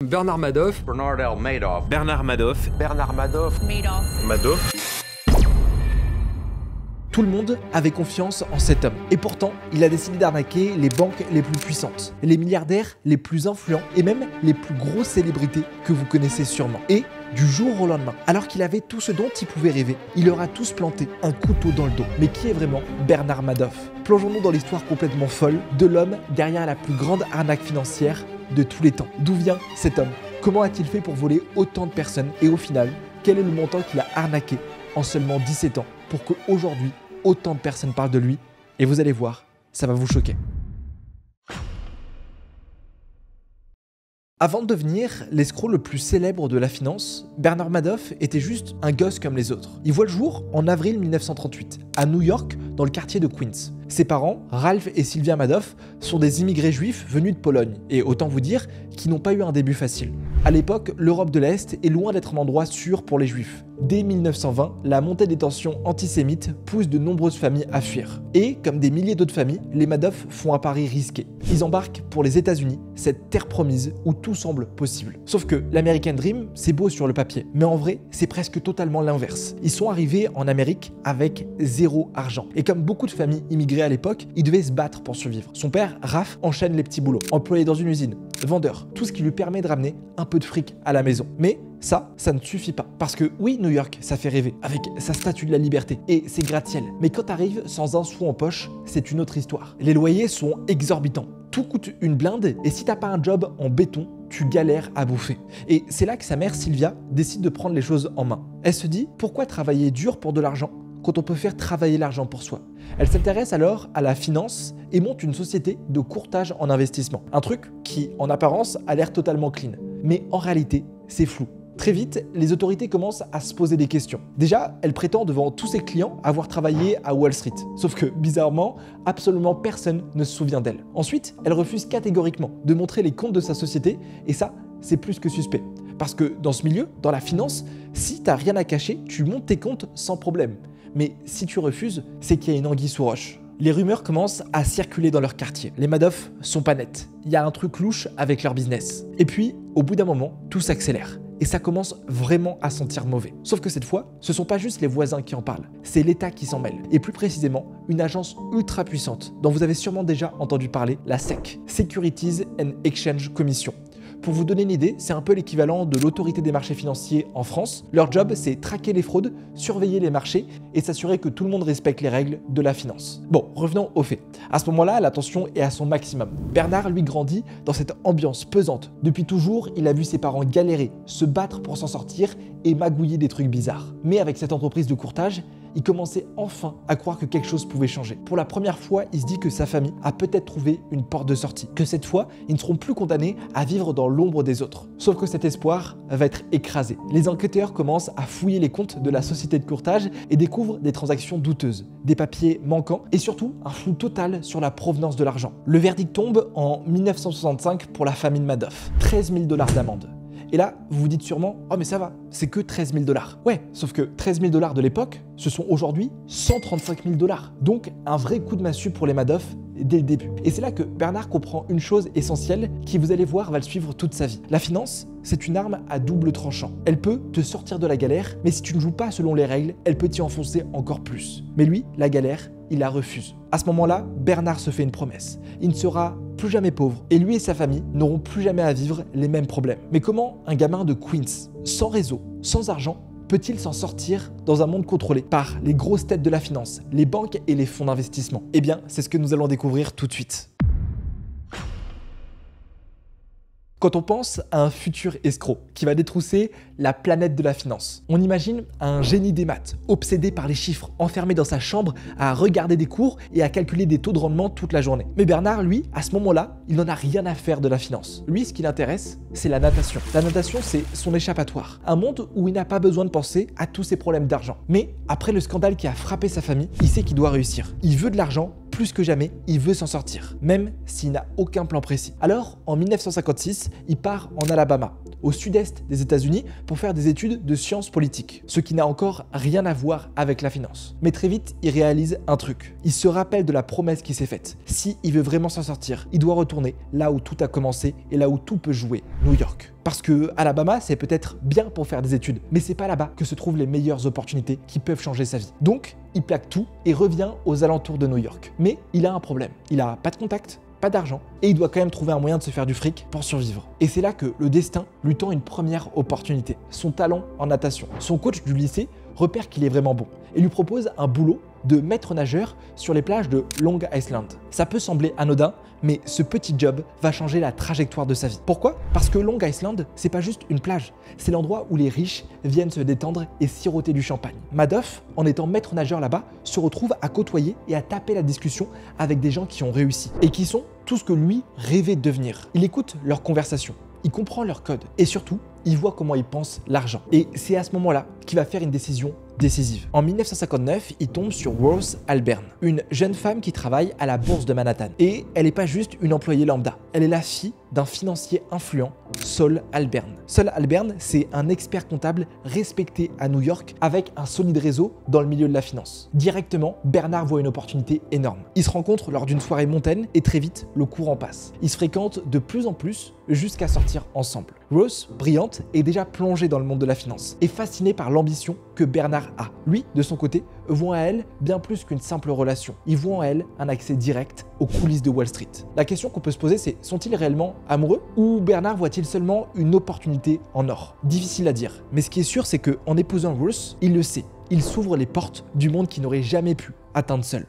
Bernard Madoff. Bernard L. Madoff. Bernard Madoff. Bernard Madoff. Madoff. Tout le monde avait confiance en cet homme. Et pourtant, il a décidé d'arnaquer les banques les plus puissantes, les milliardaires les plus influents et même les plus grosses célébrités que vous connaissez sûrement. Et du jour au lendemain, alors qu'il avait tout ce dont il pouvait rêver, il leur a tous planté un couteau dans le dos. Mais qui est vraiment Bernard Madoff? Plongeons-nous dans l'histoire complètement folle de l'homme derrière la plus grande arnaque financière de tous les temps. D'où vient cet homme? Comment a-t-il fait pour voler autant de personnes? Et au final, quel est le montant qu'il a arnaqué en seulement 17 ans pour qu'aujourd'hui, autant de personnes parlent de lui? Et vous allez voir, ça va vous choquer. Avant de devenir l'escroc le plus célèbre de la finance, Bernard Madoff était juste un gosse comme les autres. Il voit le jour en avril 1938, à New York, dans le quartier de Queens. Ses parents, Ralph et Sylvia Madoff, sont des immigrés juifs venus de Pologne, et autant vous dire qu'ils n'ont pas eu un début facile. À l'époque, l'Europe de l'Est est loin d'être un endroit sûr pour les juifs. Dès 1920, la montée des tensions antisémites pousse de nombreuses familles à fuir. Et, comme des milliers d'autres familles, les Madoff font un pari risqué. Ils embarquent pour les États-Unis, cette terre promise où tout semble possible. Sauf que l'American Dream, c'est beau sur le papier, mais en vrai, c'est presque totalement l'inverse. Ils sont arrivés en Amérique avec zéro argent. Et comme beaucoup de familles immigrées à l'époque, il devait se battre pour survivre. Son père, Raph, enchaîne les petits boulots. Employé dans une usine, vendeur, tout ce qui lui permet de ramener un peu de fric à la maison. Mais ça ne suffit pas. Parce que oui, New York, ça fait rêver, avec sa statue de la liberté et ses gratte-ciel. Mais quand t'arrives sans un sou en poche, c'est une autre histoire. Les loyers sont exorbitants. Tout coûte une blinde et si t'as pas un job en béton, tu galères à bouffer. Et c'est là que sa mère, Sylvia, décide de prendre les choses en main. Elle se dit, pourquoi travailler dur pour de l'argent quand on peut faire travailler l'argent pour soi? Elle s'intéresse alors à la finance et monte une société de courtage en investissement. Un truc qui, en apparence, a l'air totalement clean. Mais en réalité, c'est flou. Très vite, les autorités commencent à se poser des questions. Déjà, elle prétend devant tous ses clients avoir travaillé à Wall Street. Sauf que, bizarrement, absolument personne ne se souvient d'elle. Ensuite, elle refuse catégoriquement de montrer les comptes de sa société et ça, c'est plus que suspect. Parce que dans ce milieu, dans la finance, si t'as rien à cacher, tu montes tes comptes sans problème. Mais si tu refuses, c'est qu'il y a une anguille sous roche. Les rumeurs commencent à circuler dans leur quartier. Les Madoff sont pas nets. Il y a un truc louche avec leur business. Et puis, au bout d'un moment, tout s'accélère. Et ça commence vraiment à sentir mauvais. Sauf que cette fois, ce sont pas juste les voisins qui en parlent, c'est l'État qui s'en mêle. Et plus précisément, une agence ultra puissante dont vous avez sûrement déjà entendu parler, la SEC, Securities and Exchange Commission. Pour vous donner une idée, c'est un peu l'équivalent de l'autorité des marchés financiers en France. Leur job, c'est traquer les fraudes, surveiller les marchés et s'assurer que tout le monde respecte les règles de la finance. Bon, revenons aux faits. À ce moment-là, la tension est à son maximum. Bernard, lui, grandit dans cette ambiance pesante. Depuis toujours, il a vu ses parents galérer, se battre pour s'en sortir et magouiller des trucs bizarres. Mais avec cette entreprise de courtage, il commençait enfin à croire que quelque chose pouvait changer. Pour la première fois, il se dit que sa famille a peut-être trouvé une porte de sortie, que cette fois, ils ne seront plus condamnés à vivre dans l'ombre des autres. Sauf que cet espoir va être écrasé. Les enquêteurs commencent à fouiller les comptes de la société de courtage et découvrent des transactions douteuses, des papiers manquants et surtout un flou total sur la provenance de l'argent. Le verdict tombe en 1965 pour la famille Madoff. 13 000 $ d'amende. Et là, vous vous dites sûrement, oh mais ça va, c'est que 13 000 $. Ouais, sauf que 13 000 $ de l'époque, ce sont aujourd'hui 135 000 $. Donc un vrai coup de massue pour les Madoff dès le début. Et c'est là que Bernard comprend une chose essentielle qui, vous allez voir, va le suivre toute sa vie. La finance, c'est une arme à double tranchant. Elle peut te sortir de la galère, mais si tu ne joues pas selon les règles, elle peut t'y enfoncer encore plus. Mais lui, la galère, il la refuse. À ce moment-là, Bernard se fait une promesse. Il ne sera plus jamais pauvre et lui et sa famille n'auront plus jamais à vivre les mêmes problèmes. Mais comment un gamin de Queens, sans réseau, sans argent, peut-il s'en sortir dans un monde contrôlé par les grosses têtes de la finance, les banques et les fonds d'investissement? Eh bien, c'est ce que nous allons découvrir tout de suite. Quand on pense à un futur escroc qui va détrousser la planète de la finance, on imagine un génie des maths, obsédé par les chiffres, enfermé dans sa chambre à regarder des cours et à calculer des taux de rendement toute la journée. Mais Bernard, lui, à ce moment-là, il n'en a rien à faire de la finance. Lui, ce qui l'intéresse, c'est la natation. La natation, c'est son échappatoire. Un monde où il n'a pas besoin de penser à tous ses problèmes d'argent. Mais après le scandale qui a frappé sa famille, il sait qu'il doit réussir. Il veut de l'argent, plus que jamais, il veut s'en sortir, même s'il n'a aucun plan précis. Alors, en 1956, il part en Alabama, au sud-est des États-Unis, pour faire des études de sciences politiques, ce qui n'a encore rien à voir avec la finance. Mais très vite, il réalise un truc. Il se rappelle de la promesse qui s'est faite. Si il veut vraiment s'en sortir, il doit retourner là où tout a commencé et là où tout peut jouer, New York. Parce que Alabama, c'est peut-être bien pour faire des études, mais c'est pas là-bas que se trouvent les meilleures opportunités qui peuvent changer sa vie. Donc, il plaque tout et revient aux alentours de New York. Mais il a un problème. Il a pas de contact, pas d'argent, et il doit quand même trouver un moyen de se faire du fric pour survivre. Et c'est là que le destin lui tend une première opportunité, son talent en natation. Son coach du lycée repère qu'il est vraiment bon et lui propose un boulot de maître nageur sur les plages de Long Island. Ça peut sembler anodin, mais ce petit job va changer la trajectoire de sa vie. Pourquoi? Parce que Long Island, c'est pas juste une plage, c'est l'endroit où les riches viennent se détendre et siroter du champagne. Madoff, en étant maître nageur là-bas, se retrouve à côtoyer et à taper la discussion avec des gens qui ont réussi et qui sont tout ce que lui rêvait de devenir. Il écoute leurs conversations, il comprend leurs codes et surtout, il voit comment ils pensent l'argent. Et c'est à ce moment-là qu'il va faire une décision décisive. En 1959, il tombe sur Rose Alberne, une jeune femme qui travaille à la bourse de Manhattan. Et elle n'est pas juste une employée lambda, elle est la fille d'un financier influent, Saul Alberne. Saul Alberne, c'est un expert comptable respecté à New York avec un solide réseau dans le milieu de la finance. Directement, Bernard voit une opportunité énorme. Ils se rencontrent lors d'une soirée montaine et très vite, le courant passe. Ils se fréquentent de plus en plus jusqu'à sortir ensemble. Rose, brillante, est déjà plongée dans le monde de la finance et fascinée par l'ambition que Bernard a. Lui, de son côté, voit à elle bien plus qu'une simple relation. Il voit en elle un accès direct aux coulisses de Wall Street. La question qu'on peut se poser, c'est sont-ils réellement amoureux ou Bernard voit-il seulement une opportunité en or? Difficile à dire, mais ce qui est sûr, c'est qu'en épousant Rose, il le sait, il s'ouvre les portes du monde qu'il n'aurait jamais pu atteindre seul.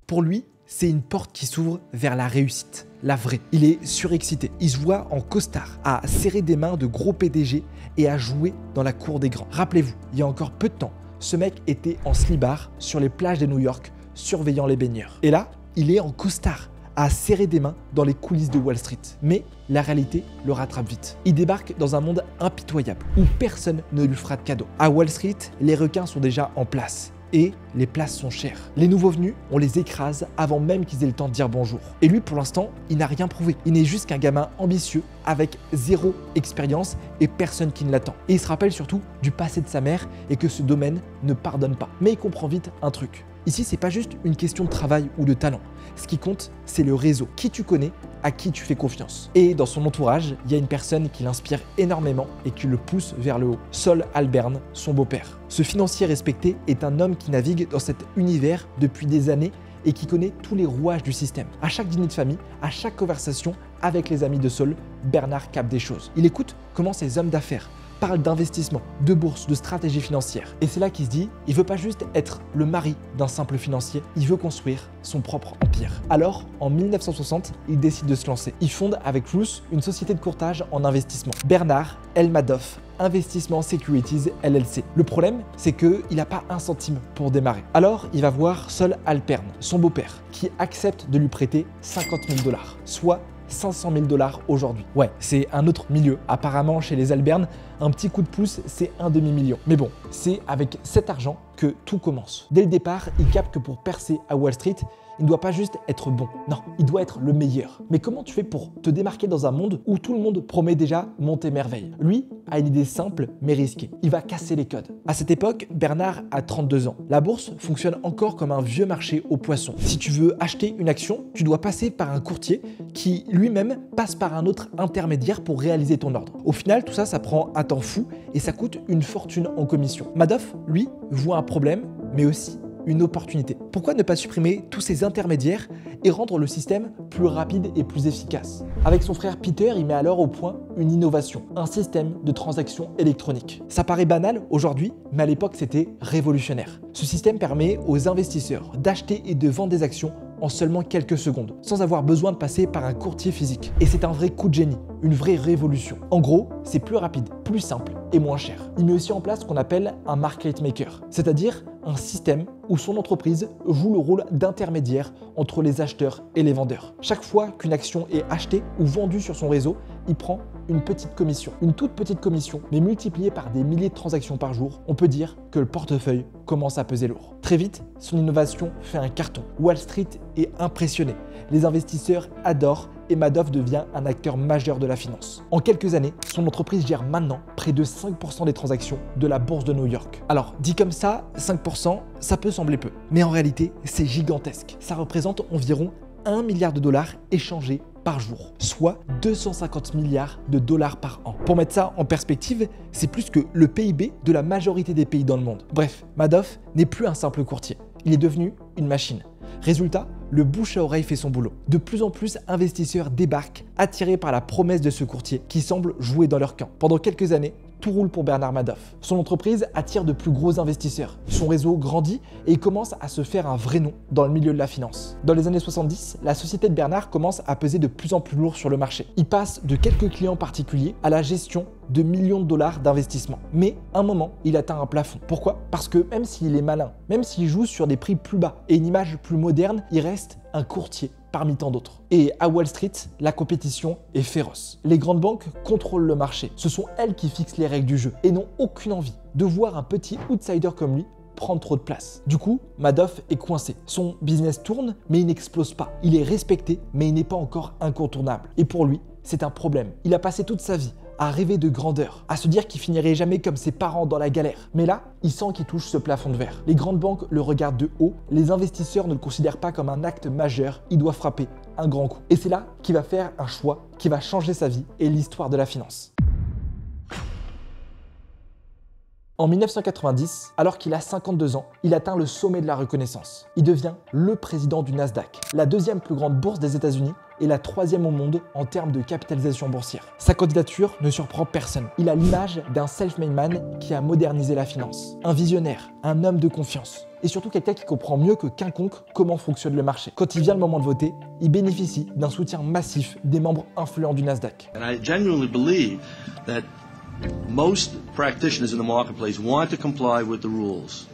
Pour lui, c'est une porte qui s'ouvre vers la réussite, la vraie. Il est surexcité, il se voit en costard, à serrer des mains de gros PDG et à jouer dans la cour des grands. Rappelez-vous, il y a encore peu de temps, ce mec était en slibard sur les plages de New York, surveillant les baigneurs. Et là, il est en costard, à serrer des mains dans les coulisses de Wall Street. Mais la réalité le rattrape vite. Il débarque dans un monde impitoyable, où personne ne lui fera de cadeau. À Wall Street, les requins sont déjà en place. Et les places sont chères. Les nouveaux venus, on les écrase avant même qu'ils aient le temps de dire bonjour. Et lui, pour l'instant, il n'a rien prouvé. Il n'est juste qu'un gamin ambitieux avec zéro expérience et personne qui ne l'attend. Et il se rappelle surtout du passé de sa mère et que ce domaine ne pardonne pas. Mais il comprend vite un truc. Ici, c'est pas juste une question de travail ou de talent. Ce qui compte, c'est le réseau. Qui tu connais, à qui tu fais confiance. Et dans son entourage, il y a une personne qui l'inspire énormément et qui le pousse vers le haut. Saul Alberne, son beau-père. Ce financier respecté est un homme qui navigue dans cet univers depuis des années et qui connaît tous les rouages du système. À chaque dîner de famille, à chaque conversation avec les amis de Saul, Bernard capte des choses. Il écoute comment ces hommes d'affaires parle d'investissement, de bourse, de stratégie financière. Et c'est là qu'il se dit, il veut pas juste être le mari d'un simple financier, il veut construire son propre empire. Alors, en 1960, il décide de se lancer. Il fonde avec Ruth une société de courtage en investissement. Bernard L. Madoff, Investissement Securities LLC. Le problème, c'est qu'il n'a pas un centime pour démarrer. Alors, il va voir Saul Alberne, son beau-père, qui accepte de lui prêter 50 000 $, soit 500 000 $ aujourd'hui. Ouais, c'est un autre milieu. Apparemment, chez les Alberne, un petit coup de pouce, c'est un demi-million. Mais bon, c'est avec cet argent que tout commence. Dès le départ, il capte que pour percer à Wall Street, il ne doit pas juste être bon. Non, il doit être le meilleur. Mais comment tu fais pour te démarquer dans un monde où tout le monde promet déjà monte et merveille? Lui a une idée simple mais risquée. Il va casser les codes. À cette époque, Bernard a 32 ans. La bourse fonctionne encore comme un vieux marché aux poissons. Si tu veux acheter une action, tu dois passer par un courtier qui lui-même passe par un autre intermédiaire pour réaliser ton ordre. Au final, tout ça, ça prend un temps fou et ça coûte une fortune en commission. Madoff, lui, voit un problème, mais aussi une opportunité. Pourquoi ne pas supprimer tous ces intermédiaires et rendre le système plus rapide et plus efficace? Avec son frère Peter, il met alors au point une innovation, un système de transaction électronique. Ça paraît banal aujourd'hui, mais à l'époque c'était révolutionnaire. Ce système permet aux investisseurs d'acheter et de vendre des actions en seulement quelques secondes, sans avoir besoin de passer par un courtier physique. Et c'est un vrai coup de génie, une vraie révolution. En gros, c'est plus rapide, plus simple et moins cher. Il met aussi en place ce qu'on appelle un market maker, c'est-à-dire un système où son entreprise joue le rôle d'intermédiaire entre les acheteurs et les vendeurs. Chaque fois qu'une action est achetée ou vendue sur son réseau, il prend une petite commission, une toute petite commission, mais multipliée par des milliers de transactions par jour, on peut dire que le portefeuille commence à peser lourd. Très vite, son innovation fait un carton. Wall Street est impressionné. Les investisseurs adorent et Madoff devient un acteur majeur de la finance. En quelques années, son entreprise gère maintenant près de 5% des transactions de la bourse de New York. Alors, dit comme ça, 5%, ça peut sembler peu. Mais en réalité, c'est gigantesque. Ça représente environ 1 milliard de dollars échangés par jour, soit 250 milliards de dollars par an. Pour mettre ça en perspective, c'est plus que le PIB de la majorité des pays dans le monde. Bref, Madoff n'est plus un simple courtier, il est devenu une machine. Résultat, le bouche à oreille fait son boulot. De plus en plus, investisseurs débarquent, attirés par la promesse de ce courtier qui semble jouer dans leur camp. Pendant quelques années, tout roule pour Bernard Madoff. Son entreprise attire de plus gros investisseurs. Son réseau grandit et il commence à se faire un vrai nom dans le milieu de la finance. Dans les années 70, la société de Bernard commence à peser de plus en plus lourd sur le marché. Il passe de quelques clients particuliers à la gestion de millions de dollars d'investissement. Mais à un moment, il atteint un plafond. Pourquoi? Parce que même s'il est malin, même s'il joue sur des prix plus bas et une image plus moderne, il reste un courtier parmi tant d'autres. Et à Wall Street, la compétition est féroce. Les grandes banques contrôlent le marché. Ce sont elles qui fixent les règles du jeu et n'ont aucune envie de voir un petit outsider comme lui prendre trop de place. Du coup, Madoff est coincé. Son business tourne, mais il n'explose pas. Il est respecté, mais il n'est pas encore incontournable. Et pour lui, c'est un problème. Il a passé toute sa vie à rêver de grandeur, à se dire qu'il finirait jamais comme ses parents dans la galère. Mais là, il sent qu'il touche ce plafond de verre. Les grandes banques le regardent de haut, les investisseurs ne le considèrent pas comme un acte majeur, il doit frapper un grand coup. Et c'est là qu'il va faire un choix qui va changer sa vie et l'histoire de la finance. En 1990, alors qu'il a 52 ans, il atteint le sommet de la reconnaissance. Il devient le président du Nasdaq, la deuxième plus grande bourse des États-Unis et la troisième au monde en termes de capitalisation boursière. Sa candidature ne surprend personne. Il a l'image d'un self-made man qui a modernisé la finance. Un visionnaire, un homme de confiance. Et surtout quelqu'un qui comprend mieux que quiconque comment fonctionne le marché. Quand il vient le moment de voter, il bénéficie d'un soutien massif des membres influents du Nasdaq. And I genuinely believe that most practitioners in the marketplace want to comply with the rules.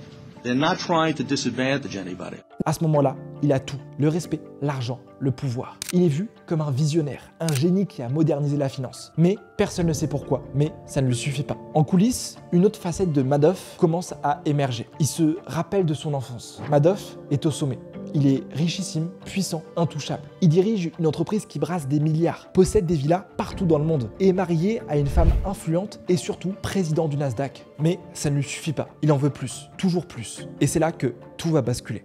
They're not trying to disadvantage anybody. À ce moment-là, il a tout, le respect, l'argent, le pouvoir. Il est vu comme un visionnaire, un génie qui a modernisé la finance. Mais personne ne sait pourquoi, mais ça ne lui suffit pas. En coulisses, une autre facette de Madoff commence à émerger. Il se rappelle de son enfance. Madoff est au sommet. Il est richissime, puissant, intouchable. Il dirige une entreprise qui brasse des milliards, possède des villas partout dans le monde et est marié à une femme influente et surtout président du Nasdaq. Mais ça ne lui suffit pas. Il en veut plus, toujours plus. Et c'est là que tout va basculer.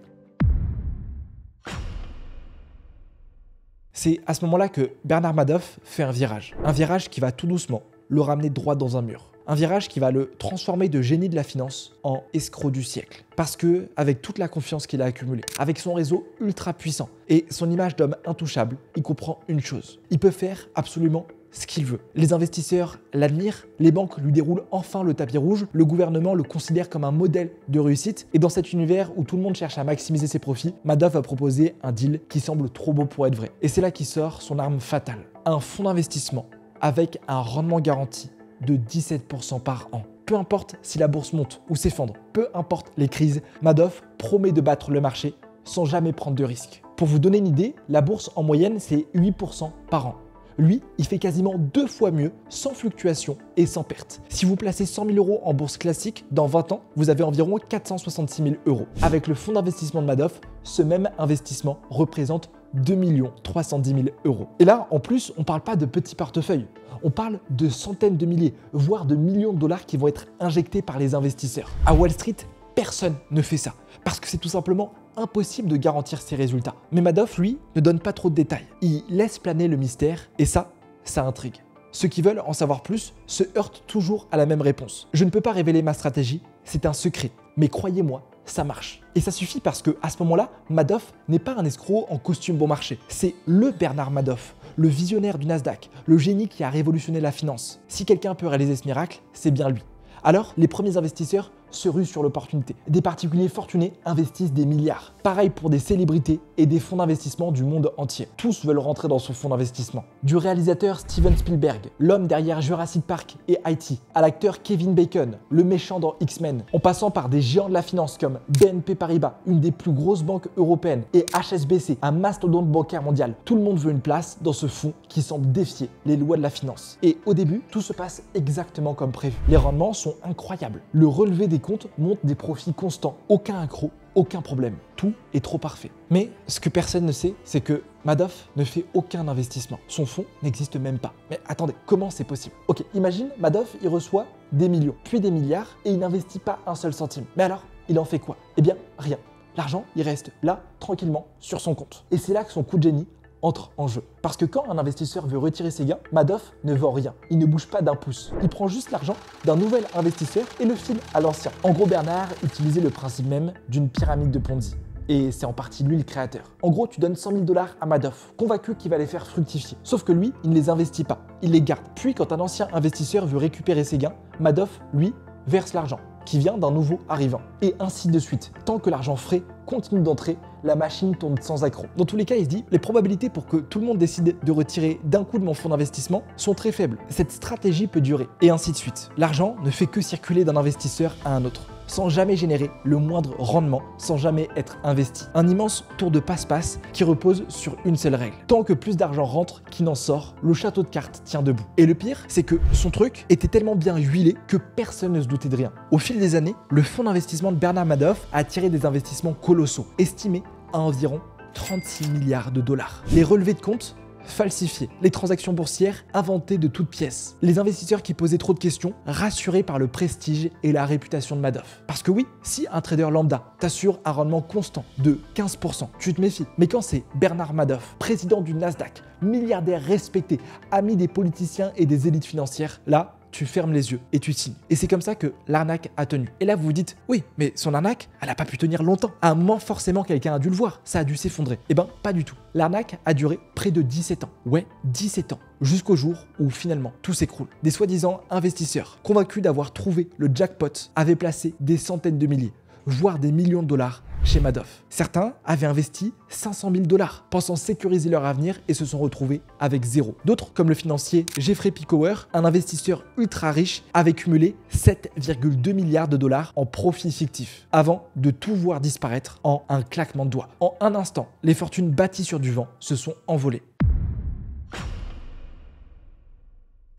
C'est à ce moment-là que Bernard Madoff fait un virage qui va tout doucement le ramener droit dans un mur. Un virage qui va le transformer de génie de la finance en escroc du siècle. Parce que, avec toute la confiance qu'il a accumulée, avec son réseau ultra puissant et son image d'homme intouchable, il comprend une chose. Il peut faire absolument ce qu'il veut. Les investisseurs l'admirent, les banques lui déroulent enfin le tapis rouge, le gouvernement le considère comme un modèle de réussite. Et dans cet univers où tout le monde cherche à maximiser ses profits, Madoff va proposer un deal qui semble trop beau pour être vrai. Et c'est là qu'il sort son arme fatale. Un fonds d'investissement avec un rendement garanti de 17% par an. Peu importe si la bourse monte ou s'effondre, peu importe les crises, Madoff promet de battre le marché sans jamais prendre de risques. Pour vous donner une idée, la bourse en moyenne c'est 8% par an. Lui, il fait quasiment 2 fois mieux, sans fluctuation et sans perte. Si vous placez 100 000 € en bourse classique, dans 20 ans, vous avez environ 466 000 €. Avec le fonds d'investissement de Madoff, ce même investissement représente 2 310 000 €. Et là, en plus, on ne parle pas de petits portefeuilles. On parle de centaines de milliers, voire de millions de dollars qui vont être injectés par les investisseurs. À Wall Street, personne ne fait ça, parce que c'est tout simplement impossible de garantir ses résultats. Mais Madoff, lui, ne donne pas trop de détails. Il laisse planer le mystère, et ça intrigue. Ceux qui veulent en savoir plus se heurtent toujours à la même réponse. Je ne peux pas révéler ma stratégie, c'est un secret. Mais croyez-moi, ça marche. Et ça suffit parce que à ce moment-là, Madoff n'est pas un escroc en costume bon marché. C'est le Bernard Madoff, le visionnaire du Nasdaq, le génie qui a révolutionné la finance. Si quelqu'un peut réaliser ce miracle, c'est bien lui. Alors, les premiers investisseurs se ruent sur l'opportunité. Des particuliers fortunés investissent des milliards. Pareil pour des célébrités et des fonds d'investissement du monde entier. Tous veulent rentrer dans ce fonds d'investissement. Du réalisateur Steven Spielberg, l'homme derrière Jurassic Park et E.T., à l'acteur Kevin Bacon, le méchant dans X-Men, en passant par des géants de la finance comme BNP Paribas, une des plus grosses banques européennes, et HSBC, un mastodonte bancaire mondial. Tout le monde veut une place dans ce fonds qui semble défier les lois de la finance. Et au début, tout se passe exactement comme prévu. Les rendements sont incroyables. Le relevé des comptes montre des profits constants. Aucun accroc, aucun problème. Tout est trop parfait. Mais ce que personne ne sait, c'est que Madoff ne fait aucun investissement. Son fonds n'existe même pas. Mais attendez, comment c'est possible? Ok, imagine, Madoff, il reçoit des millions, puis des milliards, et il n'investit pas un seul centime. Mais alors, il en fait quoi? Eh bien, rien. L'argent, il reste là, tranquillement, sur son compte. Et c'est là que son coup de génie entre en jeu. Parce que quand un investisseur veut retirer ses gains, Madoff ne vend rien. Il ne bouge pas d'un pouce. Il prend juste l'argent d'un nouvel investisseur et le file à l'ancien. En gros, Bernard utilisait le principe même d'une pyramide de Ponzi. Et c'est en partie lui le créateur. En gros, tu donnes 100 000 $ à Madoff, convaincu qu'il va les faire fructifier. Sauf que lui, il ne les investit pas, il les garde. Puis quand un ancien investisseur veut récupérer ses gains, Madoff, lui, verse l'argent, qui vient d'un nouveau arrivant. Et ainsi de suite. Tant que l'argent frais continue d'entrer, la machine tourne sans accroc. Dans tous les cas, il se dit, les probabilités pour que tout le monde décide de retirer d'un coup de mon fonds d'investissement sont très faibles. Cette stratégie peut durer. Et ainsi de suite. L'argent ne fait que circuler d'un investisseur à un autre, sans jamais générer le moindre rendement, sans jamais être investi. Un immense tour de passe-passe qui repose sur une seule règle. Tant que plus d'argent rentre qu'il n'en sort, le château de cartes tient debout. Et le pire, c'est que son truc était tellement bien huilé que personne ne se doutait de rien. Au fil des années, le fonds d'investissement de Bernard Madoff a attiré des investissements colossaux, estimés à environ 36 milliards $. Les relevés de compte falsifiés, les transactions boursières inventées de toutes pièces, les investisseurs qui posaient trop de questions, rassurés par le prestige et la réputation de Madoff. Parce que oui, si un trader lambda t'assure un rendement constant de 15%, tu te méfies. Mais quand c'est Bernard Madoff, président du Nasdaq, milliardaire respecté, ami des politiciens et des élites financières, là, tu fermes les yeux et tu signes. Et c'est comme ça que l'arnaque a tenu. Et là, vous vous dites, oui, mais son arnaque, elle n'a pas pu tenir longtemps. À un moment, forcément, quelqu'un a dû le voir. Ça a dû s'effondrer. Eh ben, pas du tout. L'arnaque a duré près de 17 ans. Ouais, 17 ans. Jusqu'au jour où finalement tout s'écroule. Des soi-disant investisseurs, convaincus d'avoir trouvé le jackpot, avaient placé des centaines de milliers, voire des millions de $ chez Madoff. Certains avaient investi 500 000 $, pensant sécuriser leur avenir et se sont retrouvés avec zéro. D'autres, comme le financier Jeffrey Picower, un investisseur ultra riche, avait cumulé 7,2 milliards $ en profits fictifs, avant de tout voir disparaître en un claquement de doigts. En un instant, les fortunes bâties sur du vent se sont envolées.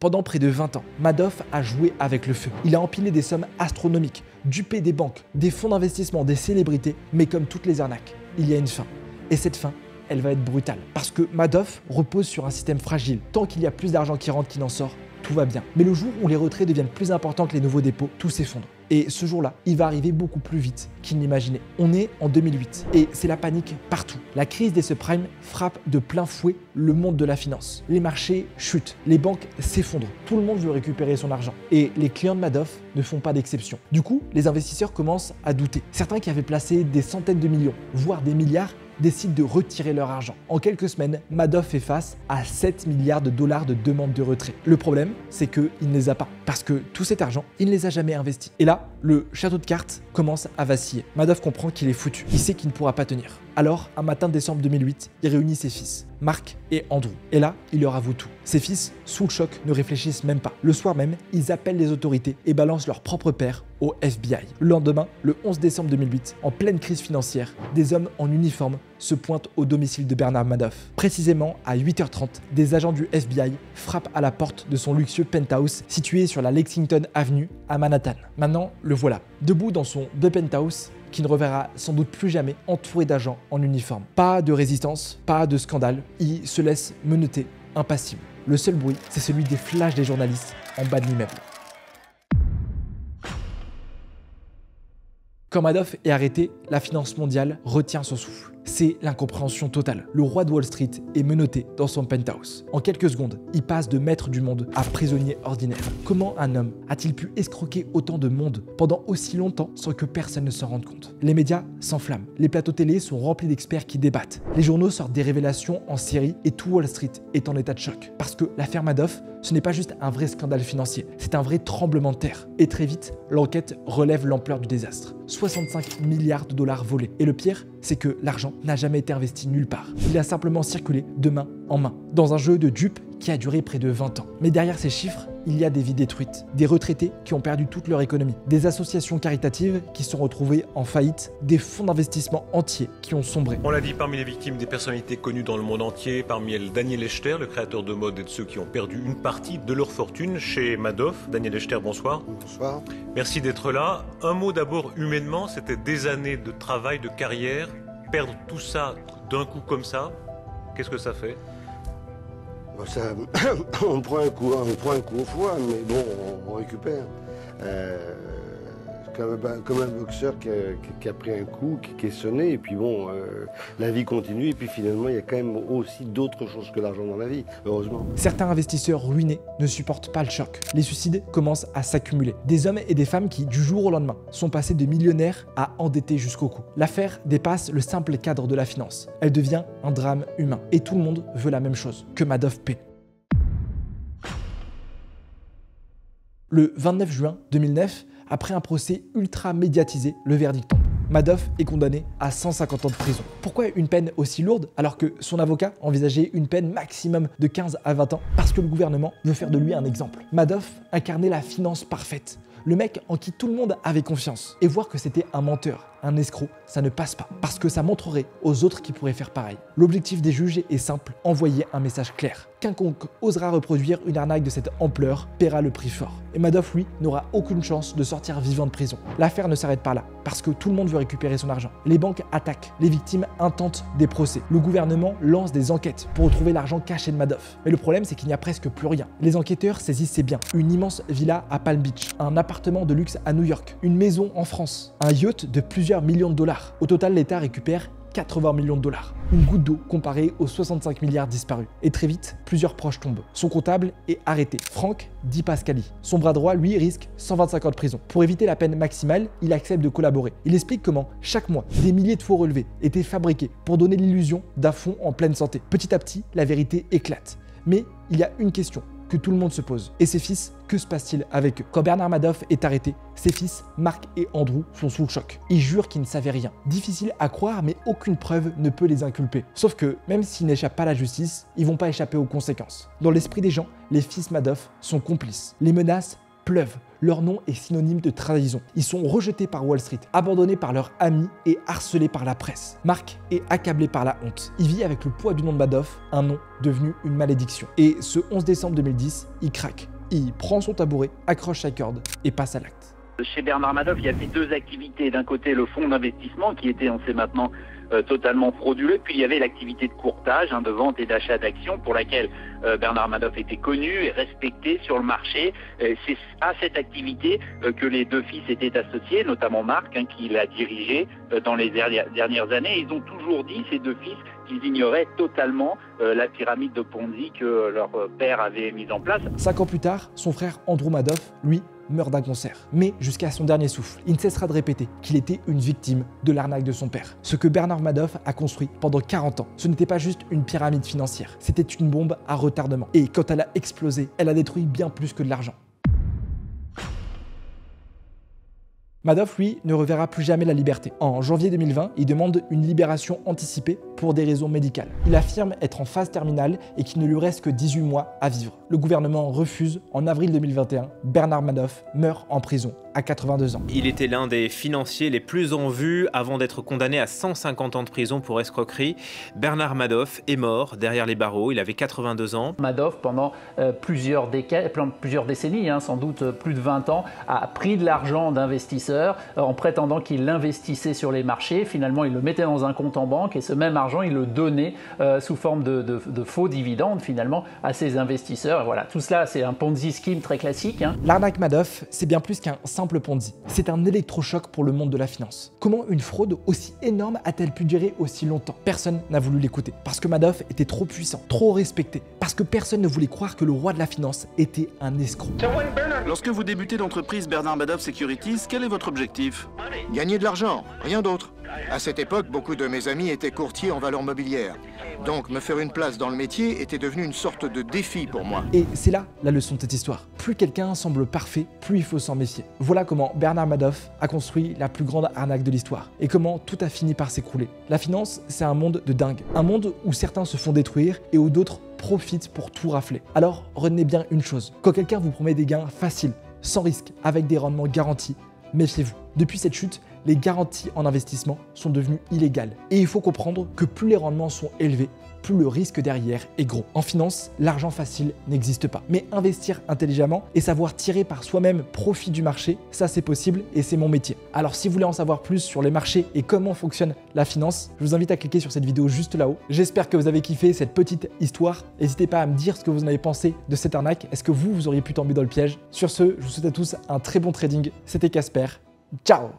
Pendant près de 20 ans, Madoff a joué avec le feu. Il a empilé des sommes astronomiques, dupé des banques, des fonds d'investissement, des célébrités, mais comme toutes les arnaques, il y a une fin. Et cette fin, elle va être brutale. Parce que Madoff repose sur un système fragile. Tant qu'il y a plus d'argent qui rentre qu'il n'en sort, tout va bien. Mais le jour où les retraits deviennent plus importants que les nouveaux dépôts, tout s'effondre. Et ce jour-là, il va arriver beaucoup plus vite qu'il n'imaginait. On est en 2008 et c'est la panique partout. La crise des subprimes frappe de plein fouet le monde de la finance. Les marchés chutent, les banques s'effondrent. Tout le monde veut récupérer son argent. Et les clients de Madoff ne font pas d'exception. Du coup, les investisseurs commencent à douter. Certains qui avaient placé des centaines de millions, voire des milliards, décident de retirer leur argent. En quelques semaines, Madoff fait face à 7 milliards $ de demandes de retrait. Le problème, c'est qu'il ne les a pas. Parce que tout cet argent, il ne les a jamais investis. Et là, le château de cartes commence à vaciller. Madoff comprend qu'il est foutu. Il sait qu'il ne pourra pas tenir. Alors, un matin de décembre 2008, il réunit ses fils, Mark et Andrew. Et là, il leur avoue tout. Ses fils, sous le choc, ne réfléchissent même pas. Le soir même, ils appellent les autorités et balancent leur propre père au FBI. Le lendemain, le 11 décembre 2008, en pleine crise financière, des hommes en uniforme se pointent au domicile de Bernard Madoff. Précisément à 8h30, des agents du FBI frappent à la porte de son luxueux penthouse situé sur la Lexington Avenue à Manhattan. Maintenant, le voilà, debout dans son penthouse, qui ne reverra sans doute plus jamais, entouré d'agents en uniforme. Pas de résistance, pas de scandale, il se laisse menotter, impassible. Le seul bruit, c'est celui des flashs des journalistes en bas de l'immeuble. Quand Madoff est arrêté, la finance mondiale retient son souffle. C'est l'incompréhension totale. Le roi de Wall Street est menotté dans son penthouse. En quelques secondes, il passe de maître du monde à prisonnier ordinaire. Comment un homme a-t-il pu escroquer autant de monde pendant aussi longtemps sans que personne ne s'en rende compte? Les médias s'enflamment. Les plateaux télé sont remplis d'experts qui débattent. Les journaux sortent des révélations en série et tout Wall Street est en état de choc. Parce que l'affaire Madoff, ce n'est pas juste un vrai scandale financier, c'est un vrai tremblement de terre. Et très vite, l'enquête relève l'ampleur du désastre. 65 milliards $ volés. Et le pire, c'est que l'argent n'a jamais été investi nulle part. Il a simplement circulé de main en main, dans un jeu de dupes qui a duré près de 20 ans. Mais derrière ces chiffres, il y a des vies détruites, des retraités qui ont perdu toute leur économie, des associations caritatives qui sont retrouvées en faillite, des fonds d'investissement entiers qui ont sombré. On l'a dit, parmi les victimes, des personnalités connues dans le monde entier, parmi elles Daniel Echter, le créateur de mode et de ceux qui ont perdu une partie de leur fortune chez Madoff. Daniel Echter, bonsoir. Bonsoir. Merci d'être là. Un mot d'abord humainement, c'était des années de travail, de carrière. Perdre tout ça d'un coup comme ça, qu'est-ce que ça fait? Bon, ça, on prend un coup au foie, mais bon, on récupère. Comme un boxeur qui a pris un coup, qui est sonné, et puis bon, la vie continue, et puis finalement, il y a quand même aussi d'autres choses que l'argent dans la vie, heureusement. Certains investisseurs ruinés ne supportent pas le choc. Les suicides commencent à s'accumuler. Des hommes et des femmes qui, du jour au lendemain, sont passés de millionnaires à endettés jusqu'au cou. L'affaire dépasse le simple cadre de la finance. Elle devient un drame humain. Et tout le monde veut la même chose, que Madoff paie. Le 29 juin 2009, après un procès ultra médiatisé, le verdict tombe. Madoff est condamné à 150 ans de prison. Pourquoi une peine aussi lourde alors que son avocat envisageait une peine maximum de 15 à 20 ans? Parce que le gouvernement veut faire de lui un exemple. Madoff incarnait la finance parfaite. Le mec en qui tout le monde avait confiance. Et voir que c'était un menteur, un escroc, ça ne passe pas. Parce que ça montrerait aux autres qui pourraient faire pareil. L'objectif des juges est simple, envoyer un message clair. Quiconque osera reproduire une arnaque de cette ampleur paiera le prix fort. Et Madoff, lui, n'aura aucune chance de sortir vivant de prison. L'affaire ne s'arrête pas là, parce que tout le monde veut récupérer son argent. Les banques attaquent, les victimes intentent des procès. Le gouvernement lance des enquêtes pour retrouver l'argent caché de Madoff. Mais le problème, c'est qu'il n'y a presque plus rien. Les enquêteurs saisissent ses biens. Une immense villa à Palm Beach, un appartement de luxe à New York, une maison en France, un yacht de plusieurs millions de dollars. Au total, l'État récupère 80 millions de dollars. Une goutte d'eau comparée aux 65 milliards disparus. Et très vite, plusieurs proches tombent. Son comptable est arrêté, Frank Di Pascali. Son bras droit, lui, risque 125 ans de prison. Pour éviter la peine maximale, il accepte de collaborer. Il explique comment, chaque mois, des milliers de faux relevés étaient fabriqués pour donner l'illusion d'un fonds en pleine santé. Petit à petit, la vérité éclate. Mais il y a une question que tout le monde se pose. Et ses fils, que se passe-t-il avec eux? Quand Bernard Madoff est arrêté, ses fils, Mark et Andrew, sont sous le choc. Ils jurent qu'ils ne savaient rien. Difficile à croire, mais aucune preuve ne peut les inculper. Sauf que, même s'ils n'échappent pas à la justice, ils vont pas échapper aux conséquences. Dans l'esprit des gens, les fils Madoff sont complices. Les menaces pleuvent. Leur nom est synonyme de trahison. Ils sont rejetés par Wall Street, abandonnés par leurs amis et harcelés par la presse. Mark est accablé par la honte. Il vit avec le poids du nom de Madoff, un nom devenu une malédiction. Et ce 11 décembre 2010, il craque. Il prend son tabouret, accroche sa corde et passe à l'acte. Chez Bernard Madoff, il y avait deux activités. D'un côté, le fonds d'investissement qui était, on sait maintenant, totalement frauduleux. Puis il y avait l'activité de courtage, de vente et d'achat d'actions pour laquelle Bernard Madoff était connu et respecté sur le marché. C'est à cette activité que les deux fils étaient associés, notamment Marc, qui l'a dirigé dans les dernières années. Ils ont toujours dit, ces deux fils, qu'ils ignoraient totalement la pyramide de Ponzi que leur père avait mise en place. 5 ans plus tard, son frère Andrew Madoff, lui, meurt d'un cancer. Mais jusqu'à son dernier souffle, il ne cessera de répéter qu'il était une victime de l'arnaque de son père. Ce que Bernard Madoff a construit pendant 40 ans, ce n'était pas juste une pyramide financière, c'était une bombe à retardement. Et quand elle a explosé, elle a détruit bien plus que de l'argent. Madoff, lui, ne reverra plus jamais la liberté. En janvier 2020, il demande une libération anticipée pour des raisons médicales. Il affirme être en phase terminale et qu'il ne lui reste que 18 mois à vivre. Le gouvernement refuse. En avril 2021, Bernard Madoff meurt en prison à 82 ans. Il était l'un des financiers les plus en vue avant d'être condamné à 150 ans de prison pour escroquerie. Bernard Madoff est mort derrière les barreaux. Il avait 82 ans. Madoff, pendant plusieurs décennies, sans doute plus de 20 ans, a pris de l'argent d'investisseurs en prétendant qu'il l'investissait sur les marchés. Finalement, il le mettait dans un compte en banque et ce même argent, il le donnait sous forme de faux dividendes finalement à ses investisseurs. Et voilà, tout cela, c'est un Ponzi scheme très classique. L'arnaque Madoff, c'est bien plus qu'un simple Ponzi. C'est un électrochoc pour le monde de la finance. Comment une fraude aussi énorme a-t-elle pu durer aussi longtemps? Personne n'a voulu l'écouter. Parce que Madoff était trop puissant, trop respecté. Parce que personne ne voulait croire que le roi de la finance était un escroc. Lorsque vous débutez l'entreprise Bernard Madoff Securities, quel est votre objectif? Gagner de l'argent, rien d'autre. À cette époque, beaucoup de mes amis étaient courtiers en valeurs mobilières. Donc, me faire une place dans le métier était devenu une sorte de défi pour moi. Et c'est là la leçon de cette histoire. Plus quelqu'un semble parfait, plus il faut s'en méfier. Voilà comment Bernard Madoff a construit la plus grande arnaque de l'histoire et comment tout a fini par s'écrouler. La finance, c'est un monde de dingue. Un monde où certains se font détruire et où d'autres profitent pour tout rafler. Alors, retenez bien une chose. Quand quelqu'un vous promet des gains faciles, sans risque, avec des rendements garantis, méfiez-vous. Depuis cette chute, les garanties en investissement sont devenues illégales. Et il faut comprendre que plus les rendements sont élevés, plus le risque derrière est gros. En finance, l'argent facile n'existe pas. Mais investir intelligemment et savoir tirer par soi-même profit du marché, ça c'est possible et c'est mon métier. Alors si vous voulez en savoir plus sur les marchés et comment fonctionne la finance, je vous invite à cliquer sur cette vidéo juste là-haut. J'espère que vous avez kiffé cette petite histoire. N'hésitez pas à me dire ce que vous en avez pensé de cette arnaque. Est-ce que vous auriez pu tomber dans le piège? Sur ce, je vous souhaite à tous un très bon trading. C'était Casper. Ciao!